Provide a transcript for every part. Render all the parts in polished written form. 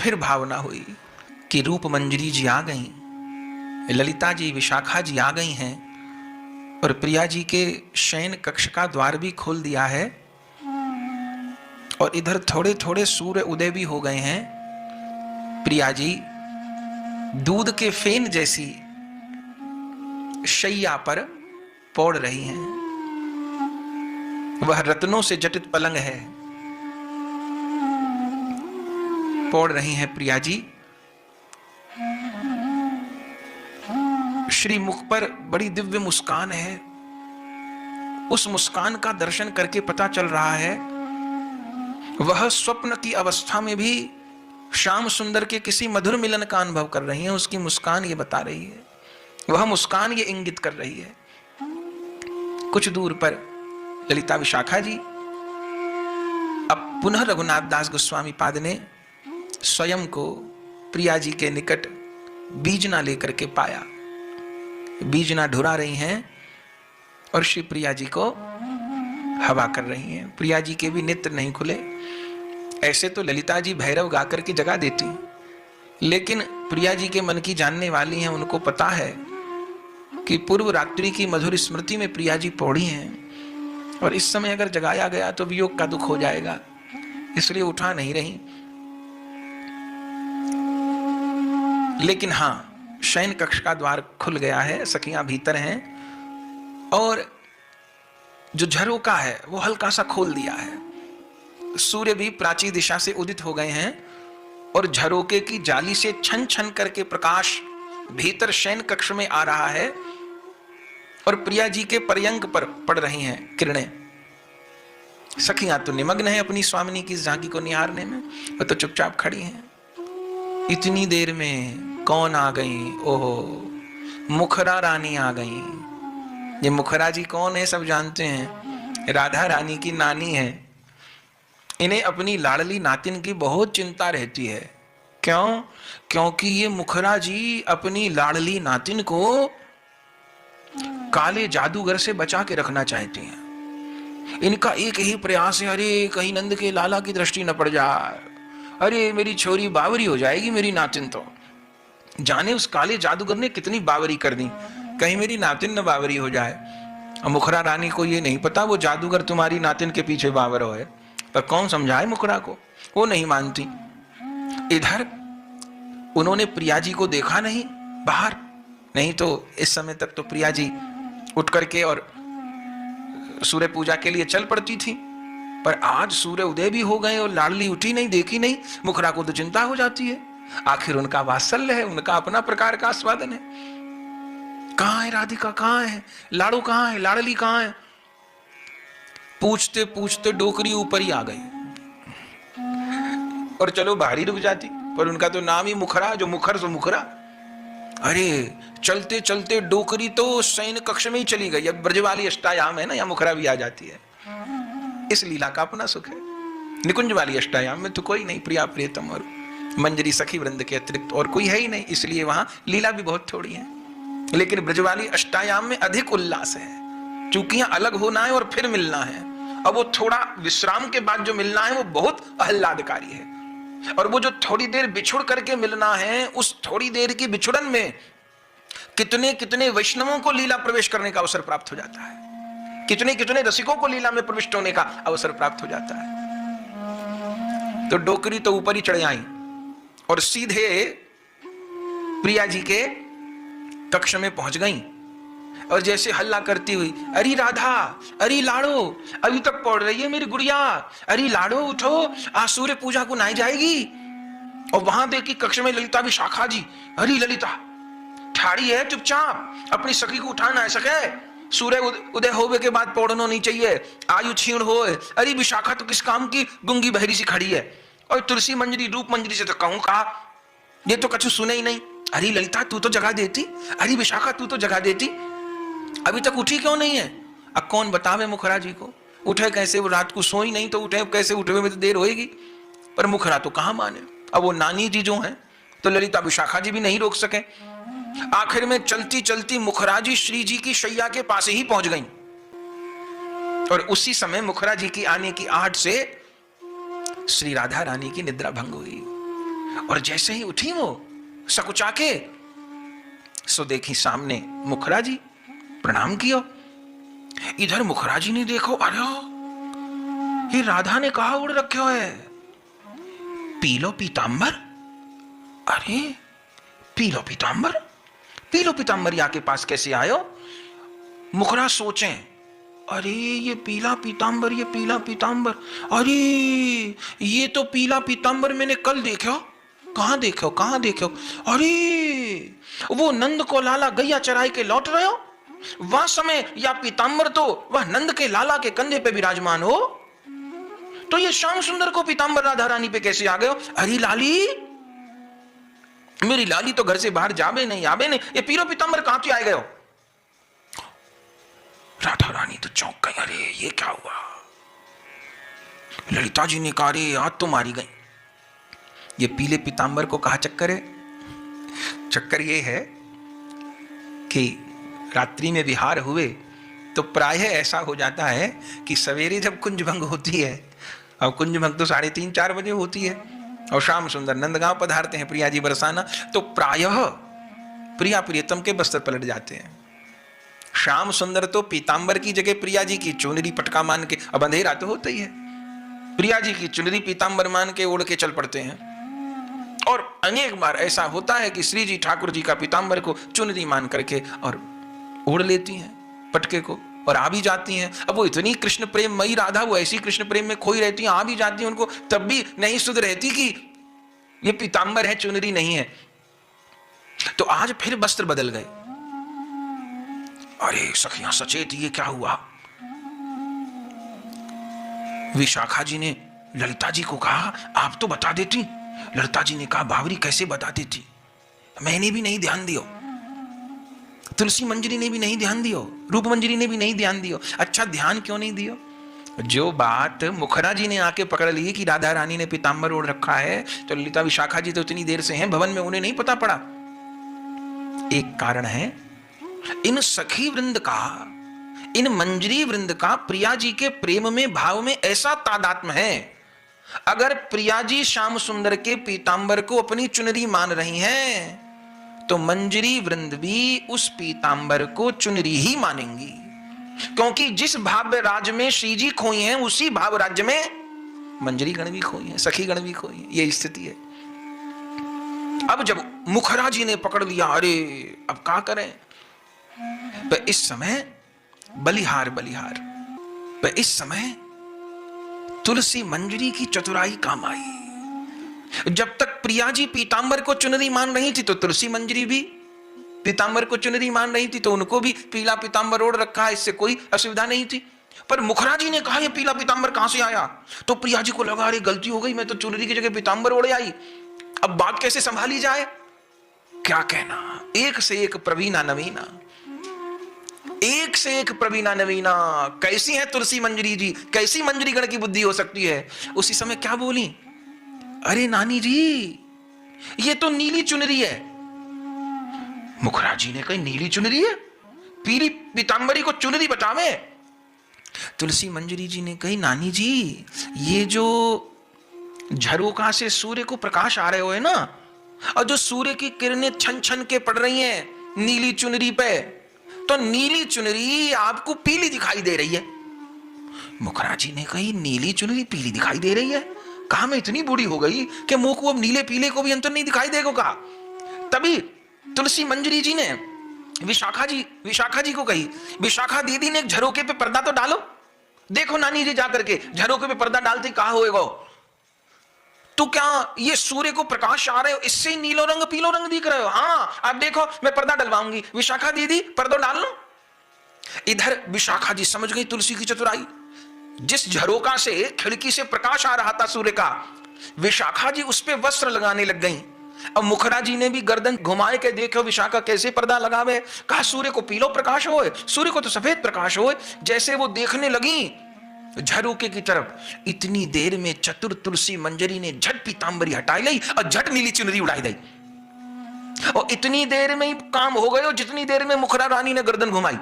फिर भावना हुई कि रूप मंजरी जी आ गई, ललिता जी, विशाखा जी आ गई हैं और प्रिया जी के शयन कक्ष का द्वार भी खोल दिया है और इधर थोड़े थोड़े सूर्य उदय भी हो गए हैं। प्रिया जी दूध के फेन जैसी शैया पर पौड़ रही हैं। वह रत्नों से जटित पलंग है, पौड़ रही हैं प्रिया जी। श्री मुख पर बड़ी दिव्य मुस्कान है। उस मुस्कान का दर्शन करके पता चल रहा है वह स्वप्न की अवस्था में भी श्याम सुंदर के किसी मधुर मिलन का अनुभव कर रही हैं। उसकी मुस्कान ये बता रही है, वह मुस्कान ये इंगित कर रही है। कुछ दूर पर ललिता विशाखा जी, अब पुनः रघुनाथ दास गोस्वामी पाद ने स्वयं को प्रिया जी के निकट बीजना लेकर के पाया। बीजना ढुरा रही हैं और श्री प्रिया जी को हवा कर रही हैं। प्रिया जी के भी नेत्र नहीं खुले। ऐसे तो ललिता जी भैरव गाकर के जगा देती, लेकिन प्रिया जी के मन की जानने वाली हैं। उनको पता है कि पूर्व रात्रि की मधुर स्मृति में प्रिया जी पौड़ी हैं और इस समय अगर जगाया गया तो वियोग का दुख हो जाएगा, इसलिए उठा नहीं रही। लेकिन हाँ, शयन कक्ष का द्वार खुल गया है, सखियां भीतर हैं और जो झरोका है वो हल्का सा खोल दिया है। सूर्य भी प्राची दिशा से उदित हो गए हैं और झरोके की जाली से छन छन करके प्रकाश भीतर शयन कक्ष में आ रहा है और प्रिया जी के पर्यंक पर पड़ रही हैं किरणें। सखियां तो निमग्न हैं अपनी स्वामिनी की झांकी को निहारने में, वो तो चुपचाप खड़ी हैं। इतनी देर में कौन आ गई? ओहो, मुखरा रानी आ गई। ये मुखरा जी कौन है सब जानते हैं, राधा रानी की नानी है। इन्हें अपनी लाडली नातिन की बहुत चिंता रहती है। क्यों? क्योंकि ये मुखरा जी अपनी लाडली नातिन को काले जादूगर से बचा के रखना चाहती हैं। इनका एक ही प्रयास है, अरे कहीं नंद के लाला की दृष्टि न पड़ जाए, अरे मेरी छोरी बावरी हो जाएगी मेरी नातिन। तो जाने उस काले जादूगर ने कितनी बावरी कर दी, कहीं मेरी नातिन न बावरी हो जाए। और मुखरा रानी को ये नहीं पता वो जादूगर तुम्हारी नातिन के पीछे बावर हो है, पर कौन समझाए मुखरा को, वो नहीं मानती। इधर उन्होंने प्रिया जी को देखा नहीं बाहर, नहीं तो इस समय तक तो प्रिया जी उठ करके और सूर्य पूजा के लिए चल पड़ती थी, पर आज सूर्य उदय भी हो गए और लाडली उठी नहीं, देखी नहीं। मुखरा को तो चिंता हो जाती है, आखिर उनका वात्सल्य है, उनका अपना प्रकार का आस्वादन है। कहां है राधिका, कहां है लाडो, कहां है लाडली, कहां है? पूछते पूछते डोकरी ऊपर ही आ गई और चलो बाहर ही रुक जाती, पर उनका तो नाम ही मुखरा, जो मुखर सो मुखरा। अरे चलते चलते डोकरी तो शयन कक्ष में ही चली गई। अब ब्रजवाली अष्टायाम है ना, यहाँ मुखरा भी आ जाती है। इस लीला का अपना सुख है। निकुंज वाली अष्टायाम में तो कोई नहीं, प्रिया प्रियतम और मंजरी सखी वृंद के अतिरिक्त और कोई है ही नहीं, इसलिए वहां लीला भी बहुत थोड़ी है। लेकिन ब्रजवाली अष्टायाम में अधिक उल्लास है, चूंकि यहाँ अलग होना है और फिर मिलना है। अब वो थोड़ा विश्राम के बाद जो मिलना है वो बहुत आह्लादकारी है, और वो जो थोड़ी देर बिछुड़ करके मिलना है, उस थोड़ी देर की बिछुड़न में कितने कितने वैष्णवों को लीला प्रवेश करने का अवसर प्राप्त हो जाता है, कितने कितने रसिकों को लीला में प्रविष्ट होने का अवसर प्राप्त हो जाता है। तो डोकरी तो ऊपर ही चढ़ आई और सीधे प्रिया जी के कक्ष में पहुंच गई और जैसे हल्ला करती हुई, अरे राधा, अरे लाड़ो, अभी तक पड़ रही है मेरी गुड़िया, अरे लाड़ो उठो, आज सूर्य पूजा को नहाई जाएगी। और वहां देखी कक्ष में ललिता विशाखा जी। अरे ललिता ठाड़ी है, चुपचाप अपनी सखी को उठा ना सके, सूर्य उदय होवे के बाद पौड़ना नहीं चाहिए, आयु क्षीण हो। अरे विशाखा तो किस काम की गुंगी बहरी सी खड़ी है, और तुलसी मंजरी रूप मंजरी से तो कहूं कहा, ये तो कछु सुने ही नहीं। अरे ललिता तू तो जगा देती, अरे विशाखा तू तो जगा देती, अभी तक उठी क्यों नहीं है? अब कौन बतावे मुखरा जी को, उठे कैसे? वो रात को सोई नहीं तो उठे कैसे? उठे हुए में तो देर होएगी। पर मुखरा तो कहां माने। अब वो नानी जी जो हैं तो ललिता विशाखा जी भी नहीं रोक सके। आखिर में चलती चलती मुखरा जी श्री जी की शैया के पास ही पहुंच गई और उसी समय मुखरा जी की आने की आहट से श्री राधा रानी की निद्रा भंग हुई। और जैसे ही उठी वो सकुचा के, सो देखी सामने मुखरा जी, प्रणाम किया। इधर मुखरा जी ने देखो, अरे ये राधा ने कहा उड़ रखो है, पीलो पीतांबर। अरे पीलो पीतांबर, पीलो पीतांबर यहाँ के पास कैसे आयो? मुखरा सोचें, अरे ये पीला पीतांबर, ये पीला पीतांबर, अरे ये तो पीला पीतांबर मैंने कल देखो। कहां देखो, कहां देखो? अरे वो नंद को लाला गैया चराई के लौट रहे हो, वह समय या पीतांबर तो वह नंद के लाला के कंधे पे विराजमान हो, तो ये श्याम सुंदर को पीतांबर राधा रानी पे कैसे आ गए हो? अरे लाली, मेरी लाली तो घर से बाहर जाबे नहीं, आबे नहीं, ये पीलो पीतांबर कहां से आ गए हो? राधा रानी तो चौंक गई, अरे ये क्या हुआ? ललिता जी ने कहा, अरे आज तो मारी गई। ये पीले पीतांबर को कहा चक्कर है? चक्कर ये है कि रात्रि में विहार हुए तो प्रायः ऐसा हो जाता है कि सवेरे जब कुंज भंग होती है, और कुंज भंग तो 3:30-4 बजे होती है, और श्याम सुंदर नंदगांव पधारते हैं प्रिया जी बरसाना, तो प्रायः प्रिया प्रियतम के बस्तर पलट जाते हैं। श्याम सुंदर तो पीतांबर की जगह प्रिया जी की चुनरी पटका मान के, अब अंधेरा तो होता ही है, प्रिया जी की चुनरी पीतांबर मान के ओढ़ के चल पड़ते हैं। और अनेक बार ऐसा होता है कि श्री जी ठाकुर जी का पीतांबर को चुनरी मान करके और ओढ़ लेती हैं पटके को, और आ भी जाती हैं। अब वो इतनी कृष्ण प्रेम मई राधा, वो ऐसी कृष्ण प्रेम में खोई रहती हैं, आ भी जाती हैं, उनको तब भी नहीं सुध रहती कि ये पीतांबर है, चुनरी नहीं है। तो आज फिर वस्त्र बदल गए। अरे सखियां सचेत, ये क्या हुआ? विशाखा जी ने ललिता जी को कहा, आप तो बता देती। ललिता जी ने कहा, बावरी कैसे बता देती, मैंने भी नहीं ध्यान दियो, तुलसी मंजरी ने भी नहीं ध्यान दियो, रूप मंजरी ने भी नहीं ध्यान दियो। अच्छा ध्यान क्यों नहीं दियो? जो बात मुखरा जी ने आके पकड़ ली कि राधा रानी ने पीतांबर ओढ़ रखा है, तो ललिता विशाखा जी तो इतनी देर से हैं भवन में, उन्हें नहीं पता पड़ा। एक कारण है, इन सखी वृंद का, इन मंजरी वृंद का प्रिया जी के प्रेम में, भाव में ऐसा तादात्म्य है। अगर प्रिया जी श्याम सुंदर के पीतांबर को अपनी चुनरी मान रही हैं, तो मंजरी वृंद भी उस पीतांबर को चुनरी ही मानेंगी, क्योंकि जिस भाव राज में श्री जी खोई हैं, उसी भाव राज्य में मंजरी गण भी खोई है, सखी गण भी खोई है। ये स्थिति है। अब जब मुखरा जी ने पकड़ लिया, अरे अब क्या करें? पर इस समय बलिहार पर इस समय तुलसी मंजरी की चतुराई काम आई। जब तक प्रिया जी पीतांबर को चुनरी मान रही थी, तो तुलसी मंजरी भी पीतांबर को चुनरी मान रही थी, तो उनको भी पीला पीतांबर ओढ़ रखा है, इससे कोई असुविधा नहीं थी। पर मुखरा जी ने कहा, ये पीला पीतांबर कहां से आया? तो प्रिया जी को लगा, अरे गलती हो गई, मैं तो चुनरी की जगह पीतांबर ओढ़ आई, अब बात कैसे संभाली जाए? क्या कहना, एक से एक प्रवीणा नवीना, एक से एक प्रवीणा नवीना। कैसी है तुलसी मंजरी जी, कैसी मंजरी गण की बुद्धि हो सकती है? उसी समय क्या बोली, अरे नानी जी ये तो नीली चुनरी है। मुखरा जी ने कही, नीली चुनरी है? पीली पीतांबरी को चुनरी बतावे? तुलसी मंजरी जी ने कही, नानी जी ये जो झरोखा से सूर्य को प्रकाश आ रहे हो है ना, और जो सूर्य की किरणें छन छन के पड़ रही हैं नीली चुनरी पे, तो नीली चुनरी आपको पीली दिखाई दे रही है। मुखरा जी ने कही, नीली चुनरी पीली दिखाई दे रही है? कहा मैं इतनी बूढ़ी हो गई कि मुंह को अब नीले पीले को भी अंतर नहीं दिखाई देगा। कहा तभी तुलसी मंजरी जी ने विशाखा जी को कही, विशाखा दीदी ने एक झरोके पे पर्दा तो डालो, देखो नानी जी जाकर के झरोके पे पर्दा डालते कहा होएगा, तो क्या ये सूर्य को प्रकाश आ रहे हो, इससे नीलो रंग पीलो रंग दिख रहे हो? हाँ अब देखो मैं पर्दा डलवाऊंगी, विशाखा दीदी पर्दा डाल लो। इधर विशाखा जी समझ गई तुलसी की चतुराई। जिस झरोका से खिड़की से प्रकाश आ रहा था सूर्य का, विशाखा जी उस पे वस्त्र लगाने लग गई। अब मुखरा जी ने भी गर्दन घुमाए के देखो विशाखा कैसे पर्दा लगावे। कहा सूर्य को पीलो प्रकाश होए, सूर्य को तो सफेद प्रकाश होए। जैसे वो देखने लगी झरोके की तरफ, इतनी देर में चतुर तुलसी मंजरी ने झट पीतांबरी हटाई ली और झट नीली चुनरी उड़ाई दी। और इतनी देर में ही काम हो गया जितनी देर में मुखरा रानी ने गर्दन घुमाई।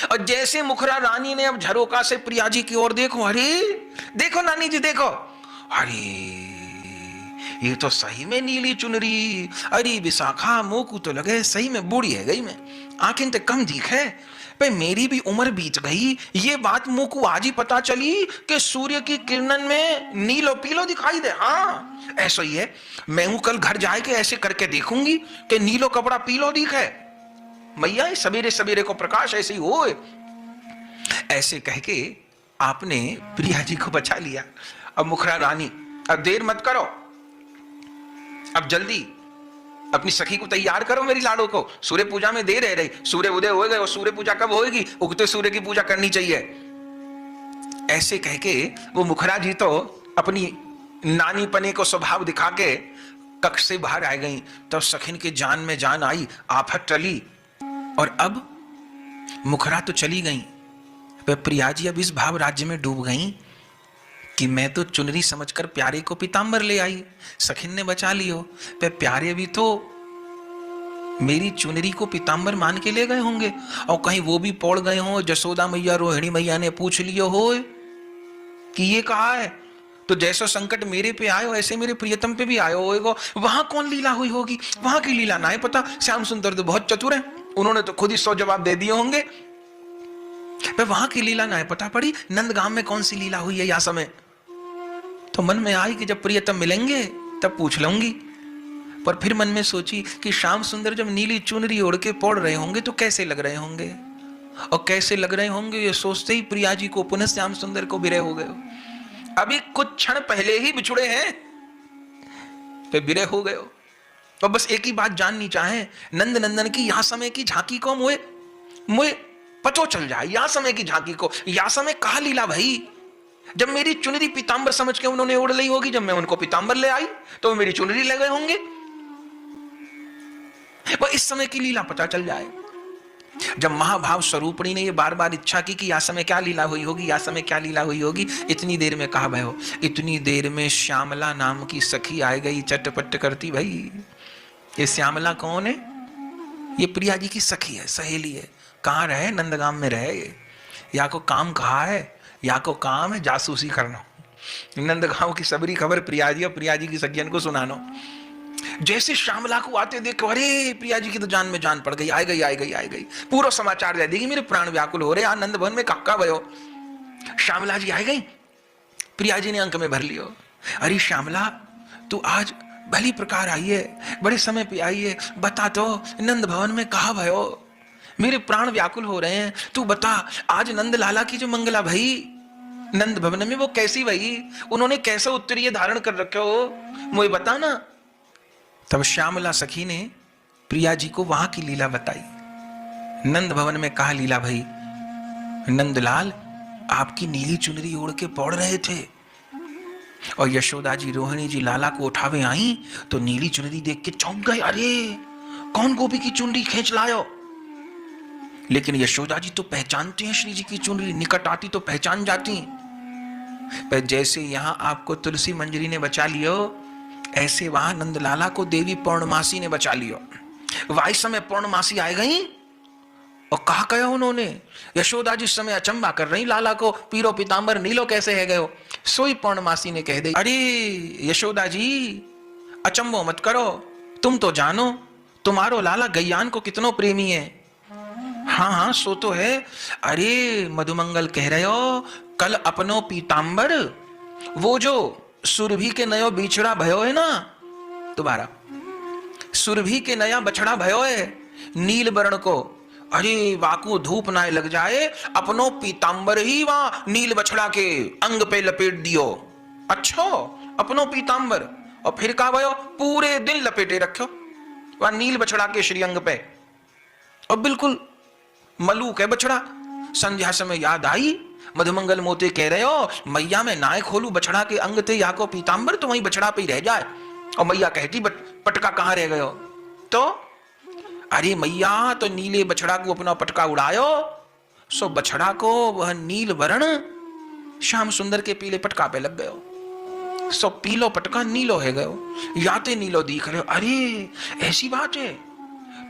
और जैसे मुखरा रानी ने अब झरोका से प्रिया जी की ओर देखो, अरे देखो नानी जी देखो, अरे ये तो सही में नीली चुनरी, अरे विशाखा मोकू तो लगे सही में बूढ़ी है गई, मैं आंखें तो कम दिखे पे, मेरी भी उम्र बीत गई। ये बात मोकू आज ही पता चली कि सूर्य की किरणन में नीलो पीलो दिखाई दे। हाँ ऐसा ही है, मैं हूं कल घर जाए के ऐसे करके देखूंगी कि नीलो कपड़ा पीलो दिखे, मैया सवेरे सवेरे को प्रकाश ऐसे ही हो। ऐसे कह के आपने प्रिया जी को बचा लिया। अब मुखरा रानी, अब देर मत करो, अब जल्दी अपनी सखी को तैयार करो, मेरी लाडो को, सूर्य पूजा में देर है रही, सूर्य उदय हो गए और सूर्य पूजा कब होगी, उगते सूर्य की पूजा करनी चाहिए। ऐसे कह के वो मुखरा जी तो अपनी नानी पने को स्वभाव दिखा के कक्ष से बाहर आ गई। तब सखिन के जान में जान आई, आफत टली। और अब मुखरा तो चली गई, प्रिया जी अब इस भाव राज्य में डूब गई कि मैं तो चुनरी समझकर प्यारे को पीतांबर ले आई, सखिन ने बचा लियो। पे प्यारे भी तो मेरी चुनरी को पीतांबर मान के ले गए होंगे, और कहीं वो भी पौड़ गए हो, जसोदा मैया रोहिणी मैया ने पूछ लियो हो कि ये कहा है, तो जैसा संकट मेरे पे आयो ऐसे मेरे प्रियतम पे भी आयो होएगा। वहां कौन लीला हुई होगी, वहां की लीला ना है पता। श्याम सुंदर तो बहुत चतुर है, उन्होंने तो खुद ही 100 जवाब दे दिए होंगे। वहां की लीला ना है पता पड़ी, नंदगांव में कौन सी लीला हुई है या समय। तो मन में आई कि जब प्रियतम मिलेंगे तब पूछ लूंगी, पर फिर मन में सोची कि श्याम सुंदर जब नीली चुनरी ओढ़ के पौड़ रहे होंगे तो कैसे लग रहे होंगे, और कैसे लग रहे होंगे ये सोचते ही प्रिया जी को पुनः श्याम सुंदर को बिरह हो गए। अभी कुछ क्षण पहले ही बिछुड़े हैं, फिर बिरह हो गए। तो बस एक ही बात जाननी चाहे, नंद नंदन की या समय की झांकी को मुझे पतो चल जाए, या समय की झांकी को, या समय कहा लीला भाई। जब मेरी चुनरी पीतांबर समझ के उन्होंने ओढ़ ली होगी, जब मैं उनको पीतांबर ले आई तो मेरी चुनरी ले गए होंगे, वो इस समय की लीला पता चल जाए। जब महाभाव स्वरूपणी ने ये बार बार इच्छा की कि या समय क्या लीला हुई होगी, या समय क्या लीला हुई होगी, इतनी देर में कहा भयो, इतनी देर में श्यामला नाम की सखी आ गई चटपट करती। भाई ये श्यामला कौन है, ये प्रिया जी की सखी है, सहेली है। कहाँ रहे, नंदगाम में रहे, या को काम कहा है, या को काम है जासूसी करना, नंदगांव की सबरी खबर प्रिया जी और प्रिया जी की सखियन को सुनानो। जैसे श्यामला को आते देखो, अरे प्रिया जी की तो जान में जान पड़ गई, आई गई आई गई आई गई, पूरा समाचार दे देगी, मेरे प्राण व्याकुल हो रहे, आनंद भवन में काका भयो। श्यामला जी आई गई, प्रिया जी ने अंक में भर लियो, अरे श्यामला तू आज भली प्रकार आई है, बड़े समय पे आई है, बता तो नंद भवन में कहा भयो, मेरे प्राण व्याकुल हो रहे हैं, तू बता आज नंद लाला की जो मंगला भई नंद भवन में वो कैसी भई, उन्होंने कैसा उत्तरीय धारण कर रखे हो, मुझे बता ना। तब श्यामला सखी ने प्रिया जी को वहां की लीला बताई। नंद भवन में कहा लीला भई, नंदलाल आपकी नीली चुनरी ओढ़ के पौड़ रहे थे, और यशोदा जी रोहिणी जी लाला को उठावे आई तो नीली चुनरी देख के चौंक गए, अरे कौन गोपी की चुनरी खींच लायो। लेकिन यशोदा जी तो पहचानती हैं श्री जी की चुनरी, निकट आती तो पहचान जाती। पर जैसे यहां आपको तुलसी मंजरी ने बचा लियो, ऐसे वहां नंदलाला को देवी पौर्णमासी ने बचा लियो। वाई समय पौर्णमासी आ गई और कहा कहा उन्होंने, यशोदा जी समय अचंबा कर रही, लाला को पीरो पीतांबर नीलो कैसे है गयो। सोई पौर्णमासी ने कह दे, अरे यशोदा जी अचंबो मत करो, तुम तो जानो तुम्हारो लाला गैयान को कितनो प्रेमी है। हाँ हाँ सो तो है, अरे मधुमंगल कह रहे हो कल अपनो पीतांबर, वो जो सुरभि के नयो बिछड़ा भयो है ना, दोबारा सुरभि के नया बछड़ा भयो है नील वर्ण को, अरे वाकू धूप ना लग जाए, अपनो पीतांबर ही वहां नील बछड़ा के अंग पे लपेट दियो। अच्छा अपनो पीतांबर, और फिर कहा भयो पूरे दिन लपेटे रखो वहां नील बछड़ा के श्रीअंग पे, और बिल्कुल मलूक है बछड़ा। संध्या समय याद आई, मधुमंगल मोते कह रहे हो मैया मैं नाय खोलू बछड़ा के अंग थे या को पीतांबर, तो वहीं बछड़ा पे ही रह जाए। और मैया कहती पटका कहां रह गयो, तो अरे मैया तो नीले बछड़ा को अपना पटका उड़ायो, सो बछड़ा को वह नील वर्ण श्याम सुंदर के पीले पटका पे लग गयो, सो पीलो पटका नीलो है गयो, याते नीलो दिख रहे हो। अरे ऐसी बात है,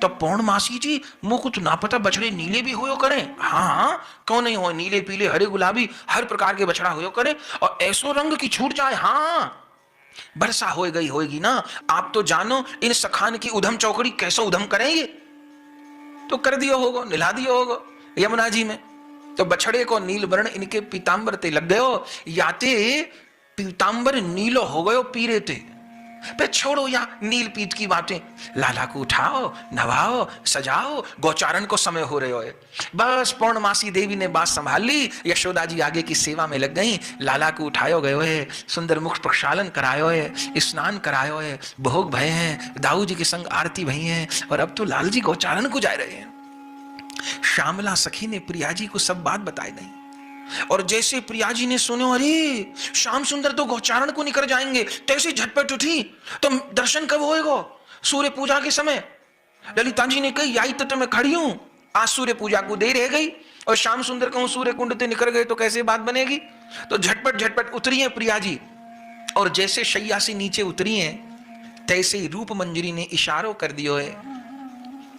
तो पौर्णमासी जी मुझको तो ना पता बछड़े नीले भी होयो करें। हाँ क्यों नहीं हो, नीले पीले हरे गुलाबी हर प्रकार के बछड़ा होयो करे, और ऐसो रंग की छूट जाए। हाँ वर्षा हो गई होगी ना, आप तो जानो इन सखान की उधम चौकड़ी कैसे उधम करेंगे। तो कर दियो होगो, निला दियो होगो यमुना जी में। तो बछड़े को नील वर्ण इनके पीतांबर ते लग गयो, याते पीतांबर नीलो हो गयो पीरे ते। पे छोड़ो या नील पीत की बातें, लाला को उठाओ, नवाओ, सजाओ, गौचारण को समय हो रहे हो। बस पौर्णमासी देवी ने बात संभाल ली, यशोदा जी आगे की सेवा में लग गई। लाला को उठायो गयो है, सुंदर मुख प्रक्षालन करायो है, स्नान करायो है, भोग भय हैं, दाऊ जी के संग आरती भई हैं, और अब तो लाल जी गौचारण को जा रहे हैं। श्यामला सखी ने प्रिया जी को सब बात बताई नहीं, और जैसे प्रिया जी ने सुनो, अरे श्याम सुंदर तो गौचारण को निकल जाएंगे, तैसे झटपट उठी, तो दर्शन कब होएगा? सूर्य पूजा के समय। ललिता जी ने कही, आई तो मैं खड़ी हूं, आज सूर्य पूजा को देर रह गई, और श्याम सुंदर कहूं सूर्य कुंड से निकल गए तो कैसे बात बनेगी? तो झटपट झटपट उतरी है प्रिया जी, और जैसे शैया से नीचे उतरी है, तैसे ही रूप मंजरी ने इशारों कर दियो है।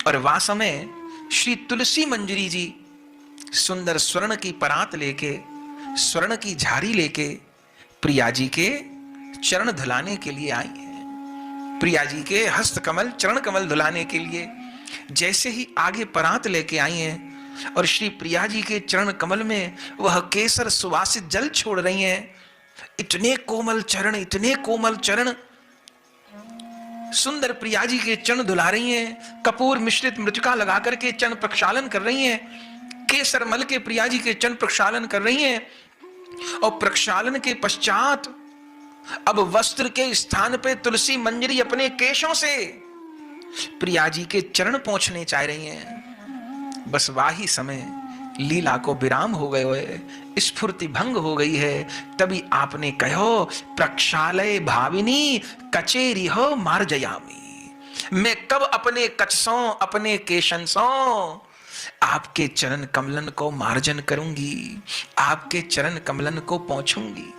और वह समय श्री तुलसी मंजरी जी सुंदर स्वर्ण की परात लेके, स्वर्ण की झारी लेके प्रिया जी के चरण धुलाने के लिए आई है। प्रिया जी के हस्त कमल, चरण कमल धुलाने के लिए जैसे ही आगे परात लेके आई हैं, और श्री प्रिया जी के चरण कमल में वह केसर सुवासित जल छोड़ रही हैं। इतने कोमल चरण, इतने कोमल चरण, सुंदर प्रिया जी के चरण धुला रही हैं, कपूर मिश्रित मृतिका लगा करके चरण प्रक्षालन कर रही हैं, केसर मल के प्रिया जी के चरण प्रक्षालन कर रही हैं। और प्रक्षालन के पश्चात अब वस्त्र के स्थान पे तुलसी मंजरी अपने केशों से प्रिया जी के चरण पहुंचने चाह रही हैं। बस वाही समय लीला को विराम हो गए है, स्फूर्ति भंग हो गई है। तभी आपने कहो, प्रक्षालय भाविनी कचेरी हो मार्जयामी, मैं कब अपने कचसों, अपने केशंसों आपके चरण कमलन को मार्जन करूंगी, आपके चरण कमलन को पहुंचूंगी।